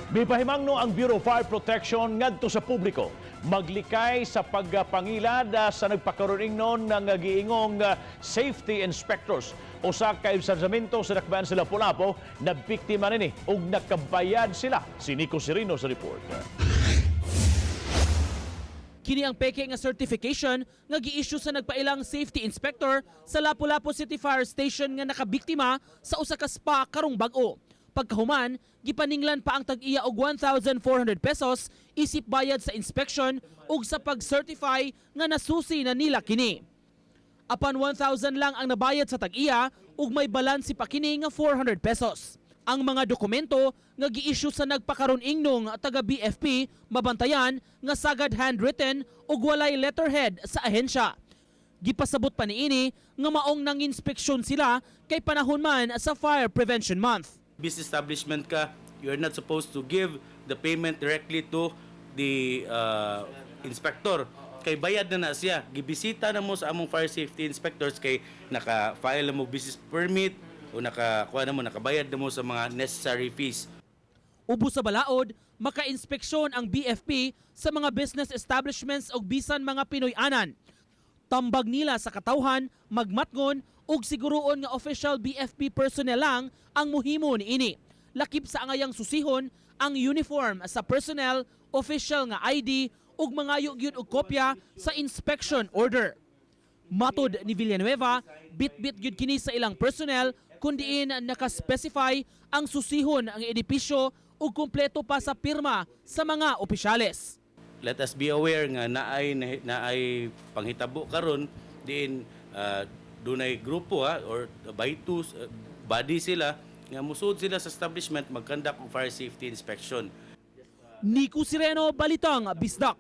Mipahimangno ang Bureau of Fire Protection ngadto sa publiko maglikay sa pagpangilad sa nagpakaroon ingnon ng giingong safety inspectors. Usa ka ensayamento sa dakbayan sa Lapu-Lapu na biktima nini ug nakabayad sila. Si Nico Serino sa report. Kini ang peke nga certification nga gi-issue sa nagpailang safety inspector sa Lapu-Lapu City Fire Station nga nakabiktima sa usa ka spa karong bag-o. Pagkahuman, gipaninglan pa ang tag-iya og 1,400 pesos isip bayad sa inspection ug sa pag-certify nga nasusi na nila kini. Apan 1,000 lang ang nabayad sa tag-iya ug may balansi pa kini nga 400 pesos. Ang mga dokumento nga gi-issue sa nagpakaron ingnong taga BFP mabantayan nga sagad handwritten ug walay letterhead sa ahensya. Gipasabot pa niini nga maong nang-inspeksyon sila kay panahon man sa Fire Prevention Month. Business establishment ka, you're not supposed to give the payment directly to the inspector. Kay bayad na siya. Gibisita na mo sa among fire safety inspectors kay naka-file na mo business permit o nakabayad na mo sa mga necessary fees. Ubo sa balaod, maka-inspeksyon ang BFP sa mga business establishments o bisan mga Pinoy-anan. Tambag nila sa katawhan, magmatngon ug siguroon nga official BFP personnel lang ang muhimo niini. Lakip sa angayang susihon ang uniform sa personnel, official nga ID ug mga gyud og kopya sa inspection order. Matod ni Villanueva, bit-bit gyud kini sa ilang personnel kundiin naka-specify ang susihon ang edipisyo ug kumpleto pa sa pirma sa mga opisyales. Let us be aware nga naay panghitabo karon diin dunay grupo or by two body sila nga musud sila sa establishment mag-conduct og fire safety inspection. Nico Sereno, Balitang Bisdak.